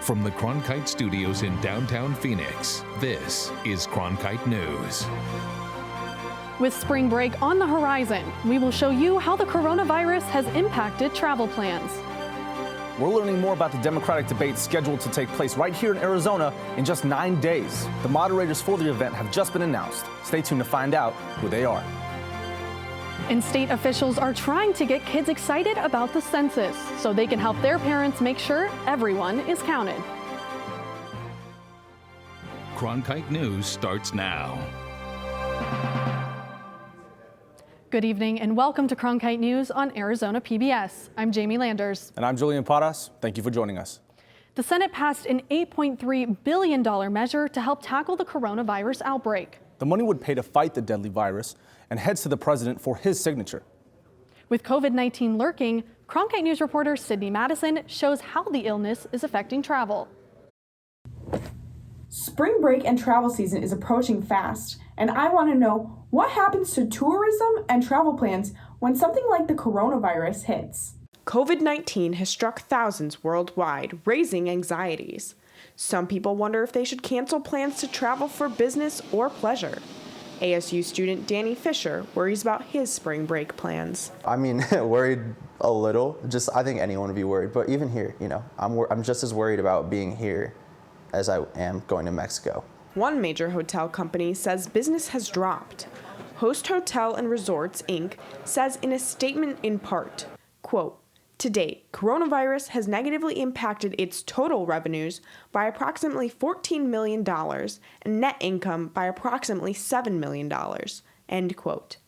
From the Cronkite Studios in downtown Phoenix, this is Cronkite News. With spring break on the horizon, we will show you how the coronavirus has impacted travel plans. We're learning more about the Democratic debate scheduled to take place right here in Arizona in just 9 days. The moderators for the event have just been announced. Stay tuned to find out who they are. And state officials are trying to get kids excited about the census so they can help their parents make sure everyone is counted. Cronkite News starts now. Good evening and welcome to Cronkite News on Arizona PBS. I'm Jamie Landers. And I'm Julian Paras. Thank you for joining us. The Senate passed an $8.3 billion measure to help tackle the coronavirus outbreak. The money would pay to fight the deadly virus and heads to the president for his signature. With COVID-19 lurking, Cronkite News reporter Sydney Madison shows how the illness is affecting travel. Spring break and travel season is approaching fast, and I want to know what happens to tourism and travel plans when something like the coronavirus hits. COVID-19 has struck thousands worldwide, raising anxieties. Some people wonder if they should cancel plans to travel for business or pleasure. ASU student Danny Fisher worries about his spring break plans. I mean, worried a little. I think anyone would be worried. But even here, I'm just as worried about being here as I am going to Mexico. One major hotel company says business has dropped. Host Hotel and Resorts, Inc. says in a statement in part, quote, "To date, coronavirus has negatively impacted its total revenues by approximately $14 million and net income by approximately $7 million, end quote.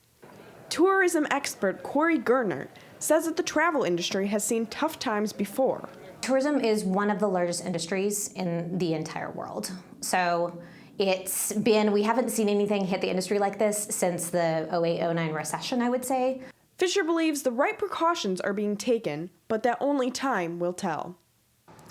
Tourism expert Corey Gernert says that the travel industry has seen tough times before. Tourism is one of the largest industries in the entire world. So we haven't seen anything hit the industry like this since the 08-09 recession, I would say. Fisher believes the right precautions are being taken, but that only time will tell.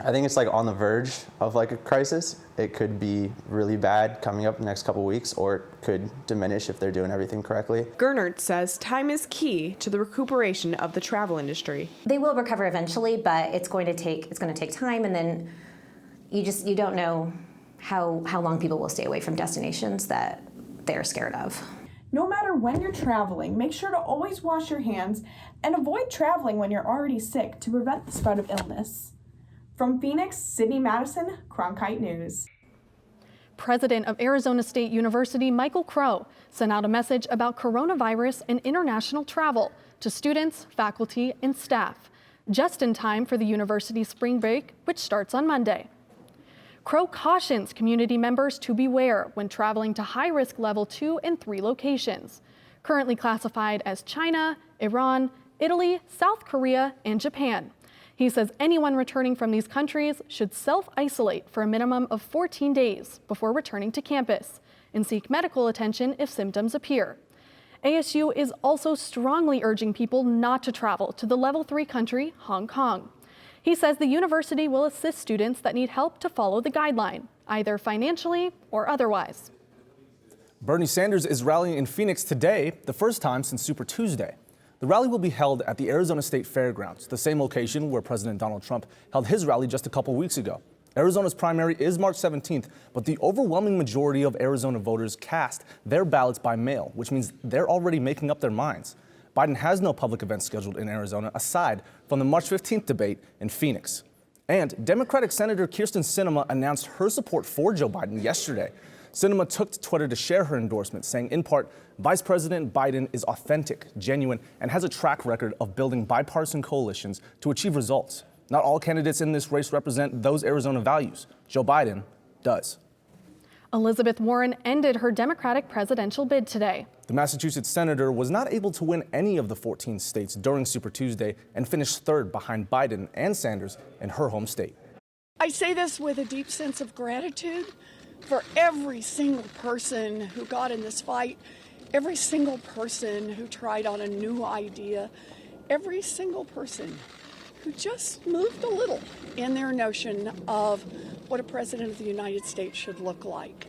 I think it's on the verge of a crisis. It could be really bad coming up in the next couple weeks, or it could diminish if they're doing everything correctly. Gernert says time is key to the recuperation of the travel industry. They will recover eventually, but it's going to take time, and then you don't know how long people will stay away from destinations that they're scared of. No matter when you're traveling, make sure to always wash your hands and avoid traveling when you're already sick to prevent the spread of illness. From Phoenix, Sydney Madison, Cronkite News. President of Arizona State University, Michael Crow, sent out a message about coronavirus and international travel to students, faculty, and staff, just in time for the university's spring break, which starts on Monday. Crow cautions community members to beware when traveling to high-risk level 2 and 3 locations, currently classified as China, Iran, Italy, South Korea, and Japan. He says anyone returning from these countries should self-isolate for a minimum of 14 days before returning to campus and seek medical attention if symptoms appear. ASU is also strongly urging people not to travel to the level 3 country, Hong Kong. He says the university will assist students that need help to follow the guideline, either financially or otherwise. Bernie Sanders is rallying in Phoenix today, the first time since Super Tuesday. The rally will be held at the Arizona State Fairgrounds, the same location where President Donald Trump held his rally just a couple weeks ago. Arizona's primary is March 17th, but the overwhelming majority of Arizona voters cast their ballots by mail, which means they're already making up their minds. Biden has no public events scheduled in Arizona aside from the March 15th debate in Phoenix. And Democratic Senator Kyrsten Sinema announced her support for Joe Biden yesterday. Sinema took to Twitter to share her endorsement, saying in part, Vice President Biden is authentic, genuine, and has a track record of building bipartisan coalitions to achieve results. Not all candidates in this race represent those Arizona values. Joe Biden does. Elizabeth Warren ended her Democratic presidential bid today. The Massachusetts senator was not able to win any of the 14 states during Super Tuesday and finished third behind Biden and Sanders in her home state. I say this with a deep sense of gratitude for every single person who got in this fight, every single person who tried on a new idea, every single person who just moved a little in their notion of what a president of the United States should look like.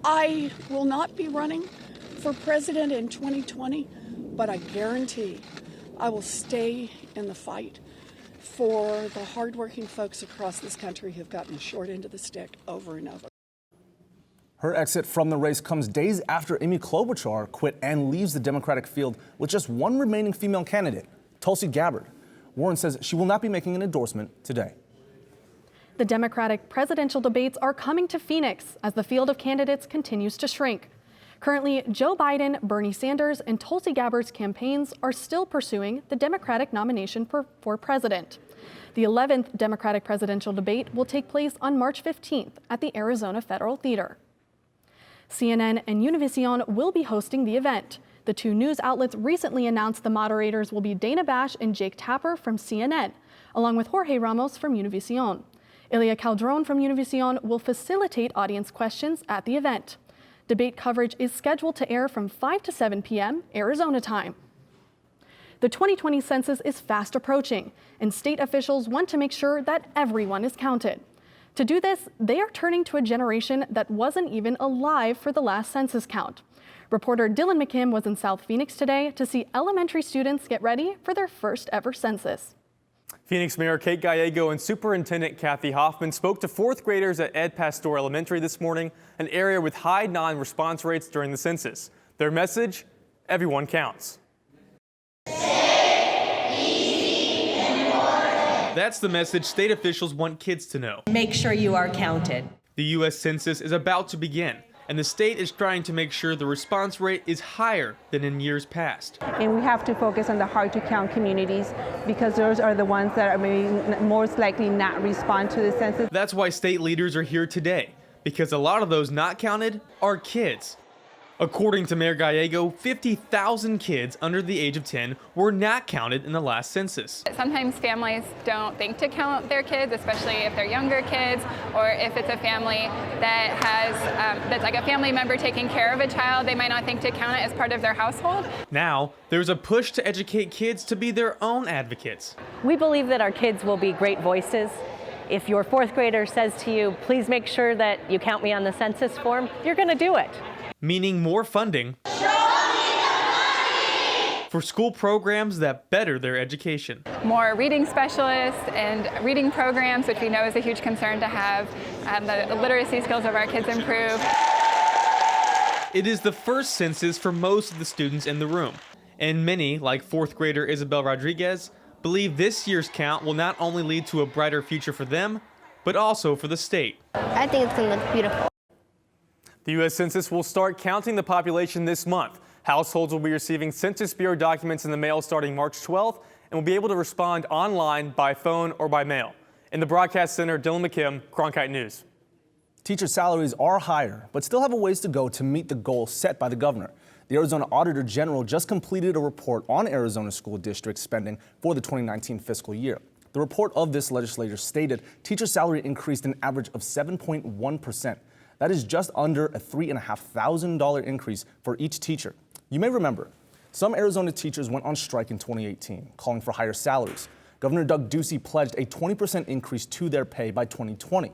I will not be running for president in 2020, but I guarantee I will stay in the fight for the hardworking folks across this country who've gotten the short end of the stick over and over. Her exit from the race comes days after Amy Klobuchar quit and leaves the Democratic field with just one remaining female candidate, Tulsi Gabbard. Warren says she will not be making an endorsement today. The Democratic presidential debates are coming to Phoenix as the field of candidates continues to shrink. Currently, Joe Biden, Bernie Sanders, and Tulsi Gabbard's campaigns are still pursuing the Democratic nomination for president. The 11th Democratic presidential debate will take place on March 15th at the Arizona Federal Theater. CNN and Univision will be hosting the event. The two news outlets recently announced the moderators will be Dana Bash and Jake Tapper from CNN, along with Jorge Ramos from Univision. Ilia Calderon from Univision will facilitate audience questions at the event. Debate coverage is scheduled to air from 5 to 7 p.m. Arizona time. The 2020 census is fast approaching, and state officials want to make sure that everyone is counted. To do this, they are turning to a generation that wasn't even alive for the last census count. Reporter Dylan McKim was in South Phoenix today to see elementary students get ready for their first ever census. Phoenix Mayor Kate Gallego and Superintendent Kathy Hoffman spoke to fourth graders at Ed Pastor Elementary this morning, an area with high non-response rates during the census. Their message: everyone counts. That's the message state officials want kids to know. Make sure you are counted. The U.S. Census is about to begin, and the state is trying to make sure the response rate is higher than in years past. And we have to focus on the hard-to-count communities because those are the ones that are maybe most likely not respond to the census. That's why state leaders are here today, because a lot of those not counted are kids. According to Mayor Gallego, 50,000 kids under the age of 10 were not counted in the last census. Sometimes families don't think to count their kids, especially if they're younger kids, or if it's a family that has, that's like a family member taking care of a child, they might not think to count it as part of their household. Now, there's a push to educate kids to be their own advocates. We believe that our kids will be great voices. If your fourth grader says to you, please make sure that you count me on the census form, you're going to do it. Meaning more funding for school programs that better their education. More reading specialists and reading programs, which we know is a huge concern to have the literacy skills of our kids improve. It is the first census for most of the students in the room, and many, like fourth grader Isabel Rodriguez, believe this year's count will not only lead to a brighter future for them, but also for the state. I think it's going to look beautiful. The U.S. Census will start counting the population this month. Households will be receiving Census Bureau documents in the mail starting March 12th and will be able to respond online, by phone, or by mail. In the broadcast center, Dylan McKim, Cronkite News. Teacher salaries are higher, but still have a ways to go to meet the goal set by the governor. The Arizona Auditor General just completed a report on Arizona school district spending for the 2019 fiscal year. The report of this legislature stated teacher salary increased an average of 7.1%. That is just under a $3,500 increase for each teacher. You may remember, some Arizona teachers went on strike in 2018, calling for higher salaries. Governor Doug Ducey pledged a 20% increase to their pay by 2020.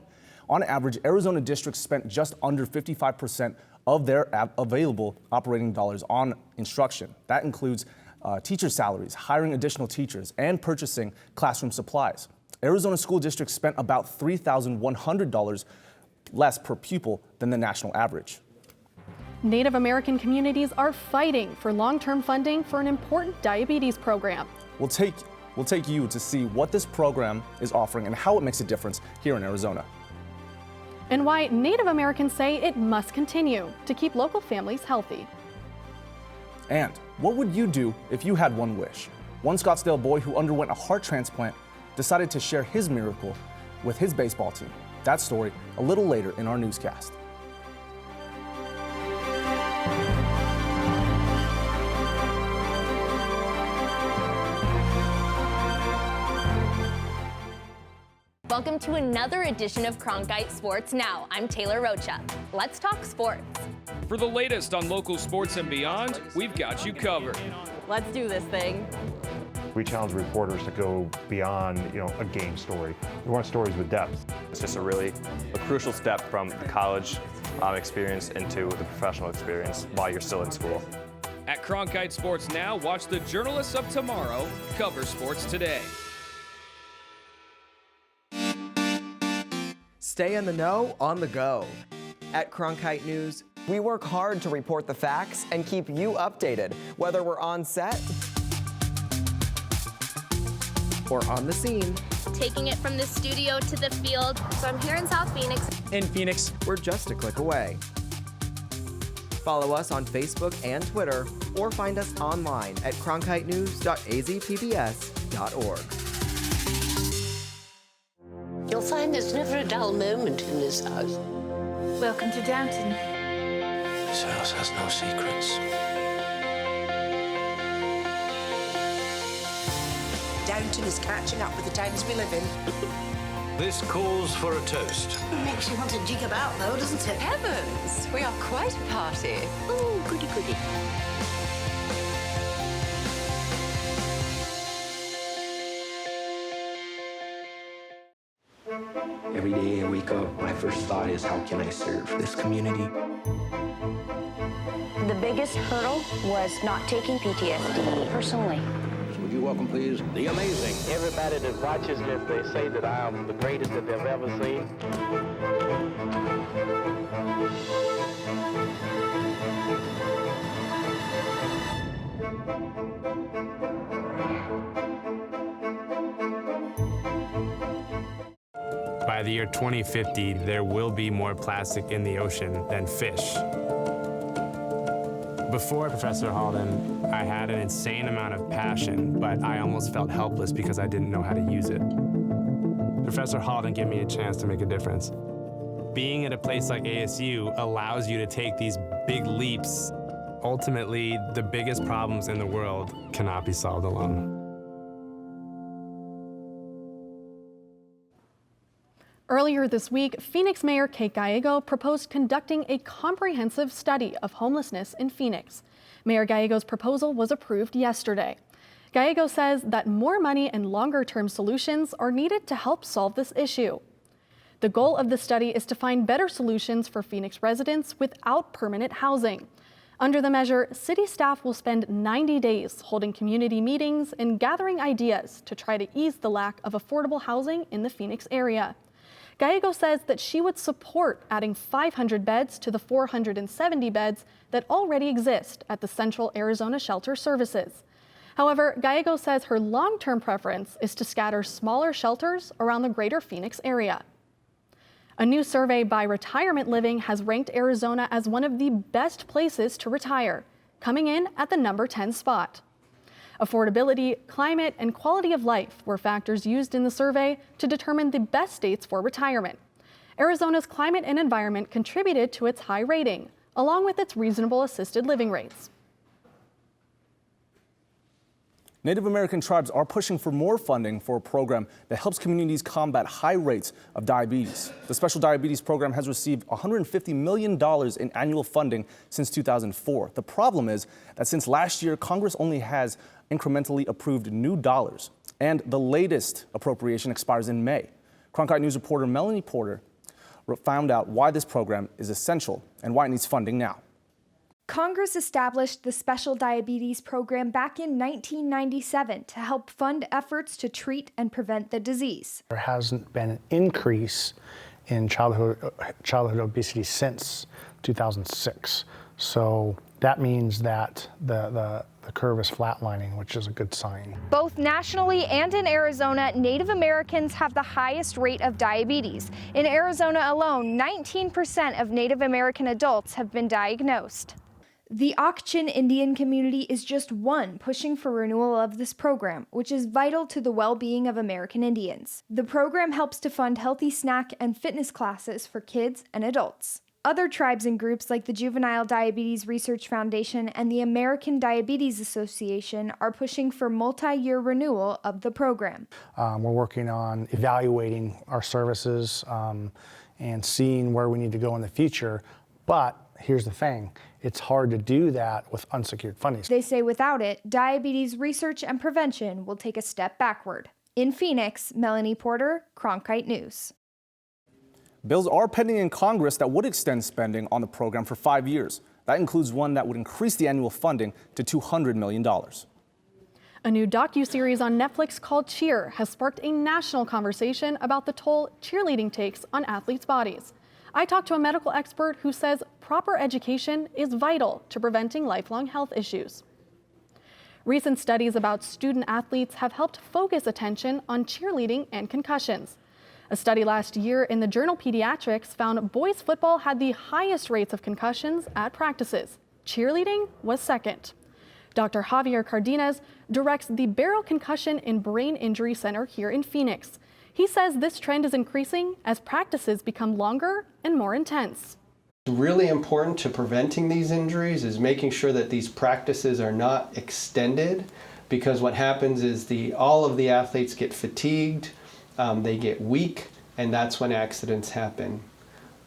On average, Arizona districts spent just under 55% of their available operating dollars on instruction. That includes teacher salaries, hiring additional teachers, and purchasing classroom supplies. Arizona school districts spent about $3,100 less per pupil than the national average. Native American communities are fighting for long-term funding for an important diabetes program. We'll take you to see what this program is offering and how it makes a difference here in Arizona. And why Native Americans say it must continue to keep local families healthy. And what would you do if you had one wish? One Scottsdale boy who underwent a heart transplant decided to share his miracle with his baseball team. That story a little later in our newscast. Welcome to another edition of Cronkite Sports Now. I'm Taylor Rocha. Let's talk sports. For the latest on local sports and beyond, we've got you covered. Let's do this thing. We challenge reporters to go beyond, a game story. We want stories with depth. It's just a crucial step from the college experience into the professional experience while you're still in school. At Cronkite Sports Now, watch the journalists of tomorrow cover sports today. Stay in the know on the go. At Cronkite News, we work hard to report the facts and keep you updated, whether we're on set or on the scene. Taking it from the studio to the field. So I'm here in South Phoenix. In Phoenix, we're just a click away. Follow us on Facebook and Twitter, or find us online at cronkitenews.azpbs.org. You'll find there's never a dull moment in this house. Welcome to Downton. This house has no secrets. Downton is catching up with the times we live in. This calls for a toast. Makes you want to jig about, though, doesn't it? Heavens, we are quite a party. Oh, goody goody. Every day I wake up, my first thought is, how can I serve this community? The biggest hurdle was not taking PTSD personally. Would you welcome, please, the amazing. Everybody that watches this, they say that I am the greatest that they've ever seen. By the year 2050, there will be more plastic in the ocean than fish. Before Professor Halden, I had an insane amount of passion, but I almost felt helpless because I didn't know how to use it. Professor Halden gave me a chance to make a difference. Being at a place like ASU allows you to take these big leaps. Ultimately, the biggest problems in the world cannot be solved alone. Earlier this week, Phoenix Mayor Kate Gallego proposed conducting a comprehensive study of homelessness in Phoenix. Mayor Gallego's proposal was approved yesterday. Gallego says that more money and longer-term solutions are needed to help solve this issue. The goal of the study is to find better solutions for Phoenix residents without permanent housing. Under the measure, city staff will spend 90 days holding community meetings and gathering ideas to try to ease the lack of affordable housing in the Phoenix area. Gallego says that she would support adding 500 beds to the 470 beds that already exist at the Central Arizona Shelter Services. However, Gallego says her long-term preference is to scatter smaller shelters around the greater Phoenix area. A new survey by Retirement Living has ranked Arizona as one of the best places to retire, coming in at the number 10 spot. Affordability, climate, and quality of life were factors used in the survey to determine the best states for retirement. Arizona's climate and environment contributed to its high rating, along with its reasonable assisted living rates. Native American tribes are pushing for more funding for a program that helps communities combat high rates of diabetes. The Special Diabetes Program has received $150 million in annual funding since 2004. The problem is that since last year, Congress only has incrementally approved new dollars, and the latest appropriation expires in May. Cronkite News reporter Melanie Porter found out why this program is essential and why it needs funding now. Congress established the Special Diabetes Program back in 1997 to help fund efforts to treat and prevent the disease. There hasn't been an increase in childhood obesity since 2006. So that means that the curve is flatlining, which is a good sign. Both nationally and in Arizona, Native Americans have the highest rate of diabetes. In Arizona alone, 19% of Native American adults have been diagnosed. The Ak-Chin Indian community is just one pushing for renewal of this program, which is vital to the well-being of American Indians. The program helps to fund healthy snack and fitness classes for kids and adults. Other tribes and groups like the Juvenile Diabetes Research Foundation and the American Diabetes Association are pushing for multi-year renewal of the program. We're working on evaluating our services and seeing where we need to go in the future, but here's the thing, it's hard to do that with unsecured funding. They say without it, diabetes research and prevention will take a step backward. In Phoenix, Melanie Porter, Cronkite News. Bills are pending in Congress that would extend spending on the program for 5 years. That includes one that would increase the annual funding to $200 million. A new docuseries on Netflix called Cheer has sparked a national conversation about the toll cheerleading takes on athletes' bodies. I talked to a medical expert who says proper education is vital to preventing lifelong health issues. Recent studies about student athletes have helped focus attention on cheerleading and concussions. A study last year in the journal Pediatrics found boys football had the highest rates of concussions at practices. Cheerleading was second. Dr. Javier Cardenas directs the Barrel Concussion and Brain Injury Center here in Phoenix. He says this trend is increasing as practices become longer and more intense. Really important to preventing these injuries is making sure that these practices are not extended, because what happens is all of the athletes get fatigued, they get weak, and that's when accidents happen.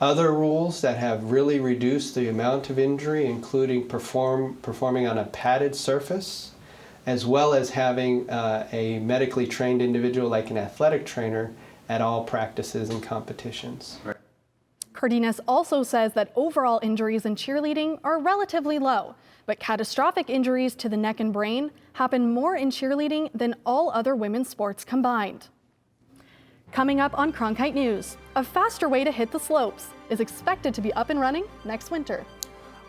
Other rules that have really reduced the amount of injury, including performing on a padded surface, as well as having a medically trained individual like an athletic trainer at all practices and competitions. Cardenas also says that overall injuries in cheerleading are relatively low, but catastrophic injuries to the neck and brain happen more in cheerleading than all other women's sports combined. Coming up on Cronkite News, a faster way to hit the slopes is expected to be up and running next winter.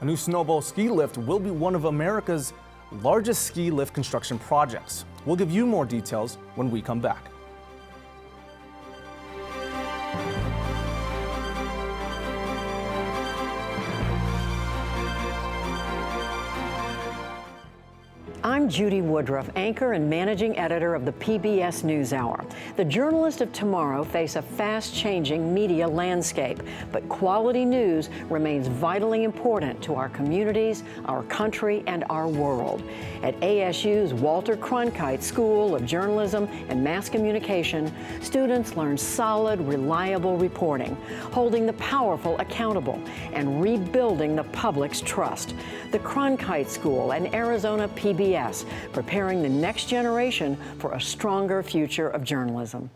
A new snowball ski lift will be one of America's largest ski lift construction projects. We'll give you more details when we come back. I'm Judy Woodruff, anchor and managing editor of the PBS NewsHour. The journalists of tomorrow face a fast-changing media landscape, but quality news remains vitally important to our communities, our country, and our world. At ASU's Walter Cronkite School of Journalism and Mass Communication, students learn solid, reliable reporting, holding the powerful accountable, and rebuilding the public's trust. The Cronkite School and Arizona PBS, preparing the next generation for a stronger future of journalism.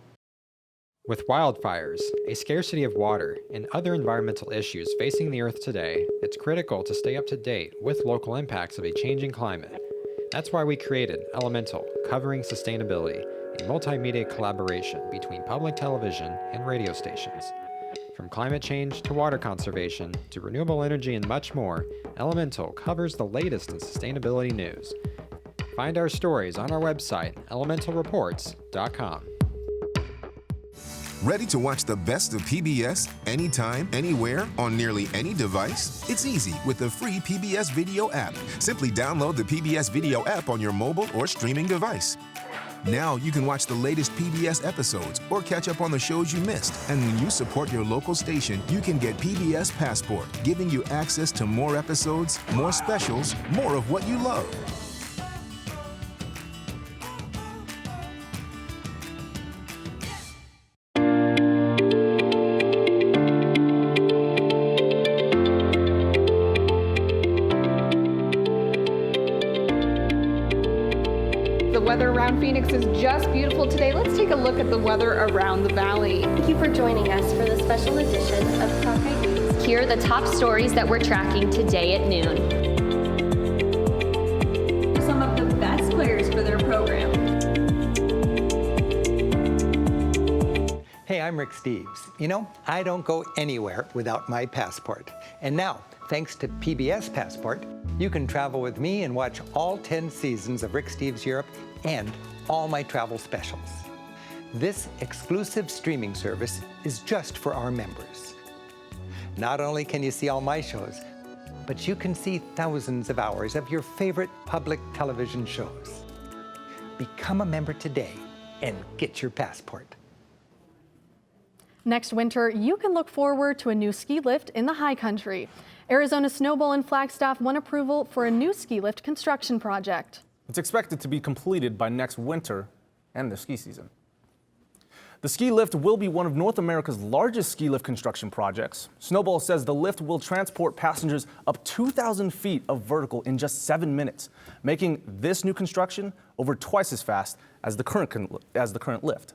With wildfires, a scarcity of water, and other environmental issues facing the Earth today, it's critical to stay up to date with local impacts of a changing climate. That's why we created Elemental, Covering Sustainability, a multimedia collaboration between public television and radio stations. From climate change to water conservation to renewable energy and much more, Elemental covers the latest in sustainability news. Find our stories on our website, elementalreports.com. Ready to watch the best of PBS anytime, anywhere, on nearly any device? It's easy with the free PBS Video app. Simply download the PBS Video app on your mobile or streaming device. Now you can watch the latest PBS episodes or catch up on the shows you missed. And when you support your local station, you can get PBS Passport, giving you access to more episodes, more specials, more of what you love. The weather around Phoenix is just beautiful today. Let's take a look at the weather around the valley. Thank you for joining us for the special edition of Cronkite News. Here are the top stories that we're tracking today at noon. Some of the best players for their program. Hey, I'm Rick Steves. You know, I don't go anywhere without my passport. And now, thanks to PBS Passport, you can travel with me and watch all 10 seasons of Rick Steves Europe and all my travel specials. This exclusive streaming service is just for our members. Not only can you see all my shows, but you can see thousands of hours of your favorite public television shows. Become a member today and get your passport. Next winter, you can look forward to a new ski lift in the high country. Arizona Snowball and Flagstaff won approval for a new ski lift construction project. It's expected to be completed by next winter and the ski season. The ski lift will be one of North America's largest ski lift construction projects. Snowball says the lift will transport passengers up 2,000 feet of vertical in just 7 minutes, making this new construction over twice as fast as the current lift.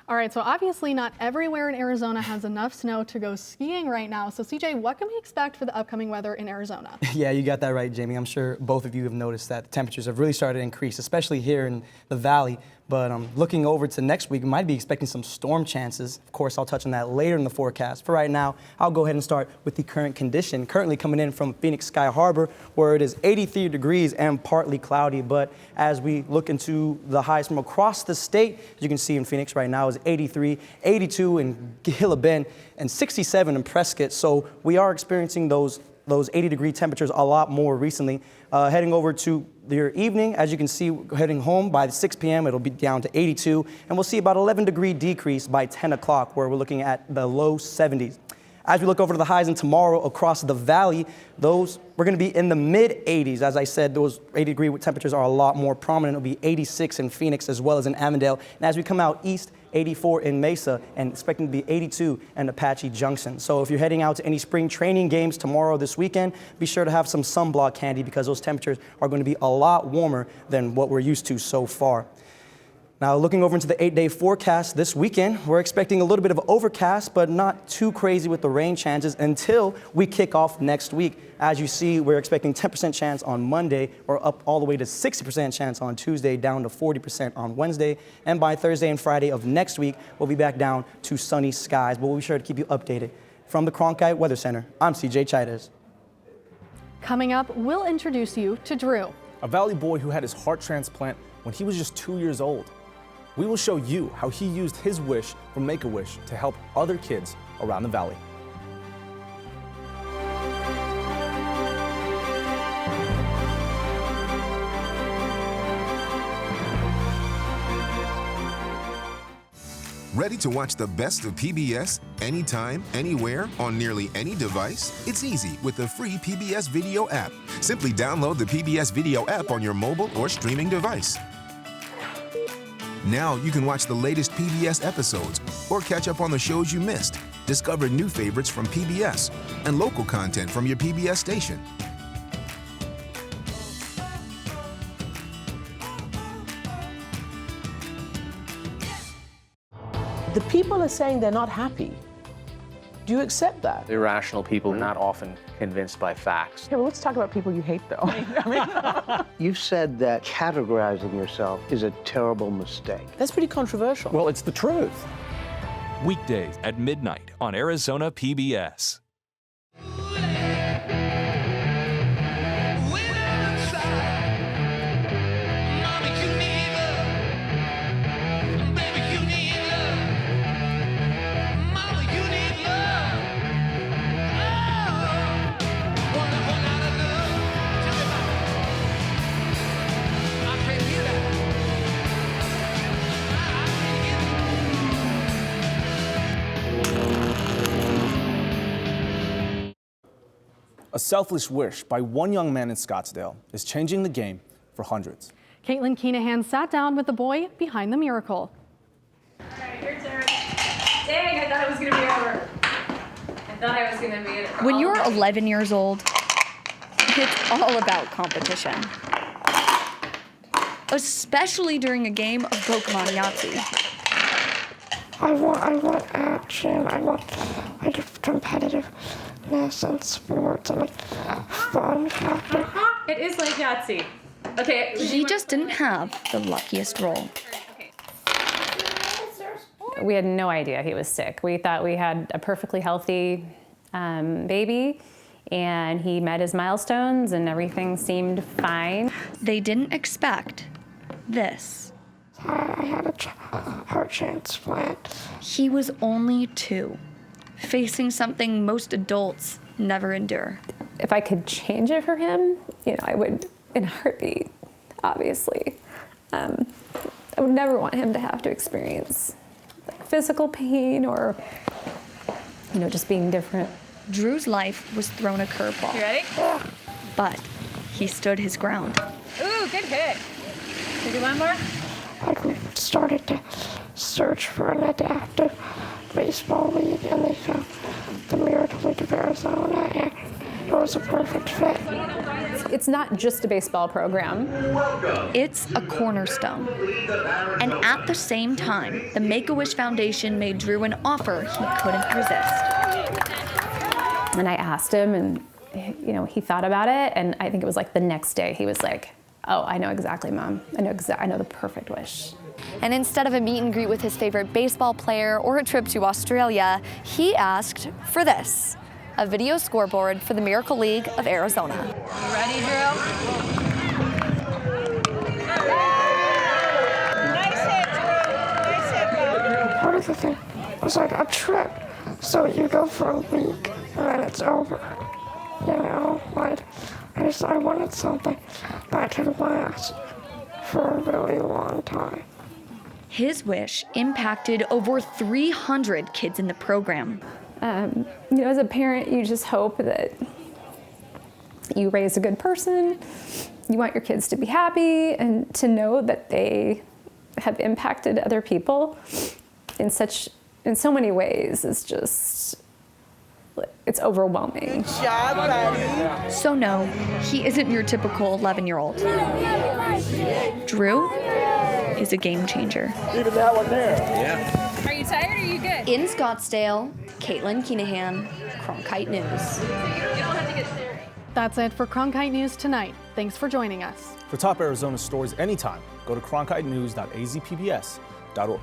All right, so obviously not everywhere in Arizona has enough snow to go skiing right now. So CJ, what can we expect for the upcoming weather in Arizona? Yeah, you got that right, Jamie. I'm sure both of you have noticed that the temperatures have really started to increase, especially here in the valley. But looking over to next week, we might be expecting some storm chances. Of course, I'll touch on that later in the forecast. For right now, I'll go ahead and start with the current condition. Currently coming in from Phoenix Sky Harbor, where it is 83 degrees and partly cloudy. But as we look into the highs from across the state, as you can see in Phoenix right now is 83, 82 in Gila Bend, and 67 in Prescott. So we are experiencing those 80-degree temperatures a lot more recently. Heading over to your evening, as you can see, heading home by 6 p.m., it'll be down to 82, and we'll see about 11-degree decrease by 10 o'clock, where we're looking at the low 70s. As we look over to the highs in tomorrow across the valley, we're going to be in the mid-80s. As I said, those 80-degree temperatures are a lot more prominent. It'll be 86 in Phoenix as well as in Avondale. And as we come out east, 84 in Mesa, and expecting to be 82 in Apache Junction. So if you're heading out to any spring training games tomorrow, this weekend, be sure to have some sunblock handy, because those temperatures are going to be a lot warmer than what we're used to so far. Now, looking over into the 8-day forecast this weekend, we're expecting a little bit of overcast, but not too crazy with the rain chances until we kick off next week. As you see, we're expecting 10% chance on Monday, or up all the way to 60% chance on Tuesday, down to 40% on Wednesday. And by Thursday and Friday of next week, we'll be back down to sunny skies, but we'll be sure to keep you updated. From the Cronkite Weather Center, I'm CJ Chidas. Coming up, we'll introduce you to Drew, a Valley boy who had his heart transplant when he was just 2 years old. We will show you how he used his wish from Make-A-Wish to help other kids around the valley. Ready to watch the best of PBS anytime, anywhere, on nearly any device? It's easy with the free PBS Video app. Simply download the PBS Video app on your mobile or streaming device. Now you can watch the latest PBS episodes or catch up on the shows you missed, discover new favorites from PBS, and local content from your PBS station. The people are saying they're not happy. Do you accept that? Irrational people are not often convinced by facts. Okay, well, let's talk about people you hate, though. You've said that categorizing yourself is a terrible mistake. That's pretty controversial. Well, it's the truth. Weekdays at midnight on Arizona PBS. A selfless wish by one young man in Scottsdale is changing the game for hundreds. Caitlin Keenahan sat down with the boy behind the miracle. All right, your turn. Dang, I thought it was going to be over. I thought I was going to be it. When you're 11 years old, it's all about competition. Especially during a game of Pokemon Yahtzee. I want action. I want competitiveness in sports and fun factor. It is like Yahtzee. Okay. He just didn't have the luckiest roll. We had no idea he was sick. We thought we had a perfectly healthy baby, and he met his milestones and everything seemed fine. They didn't expect this. I had a heart transplant. He was only 2, facing something most adults never endure. If I could change it for him, I would in a heartbeat, obviously. I would never want him to have to experience physical pain or, just being different. Drew's life was thrown a curveball. You ready? But he stood his ground. Ooh, good hit. Can you do one more? I started to search for an adaptive baseball league, and they found the Miracle League of Arizona, and it was a perfect fit. It's not just a baseball program. It's a cornerstone. And at the same time, the Make-A-Wish Foundation made Drew an offer he couldn't resist. And I asked him, and he thought about it, and I think it was like the next day he was like, "Oh, I know exactly, Mom. I know the perfect wish." And instead of a meet and greet with his favorite baseball player or a trip to Australia, he asked for this, a video scoreboard for the Miracle League of Arizona. You ready, Drew? Nice hit, Drew. Nice hit, bud. Part of the thing was like a trip. So you go for a week and then it's over. I wanted something that could last for a really long time. His wish impacted over 300 kids in the program. As a parent, you just hope that you raise a good person. You want your kids to be happy and to know that they have impacted other people in so many ways. It's overwhelming. Good job, buddy. So no, he isn't your typical 11-year-old. Drew is a game changer. Even that one there. Are you tired or are you good? In Scottsdale, Caitlin Keenahan, Cronkite News. That's it for Cronkite News tonight. Thanks for joining us. For top Arizona stories anytime, go to cronkitenews.azpbs.org.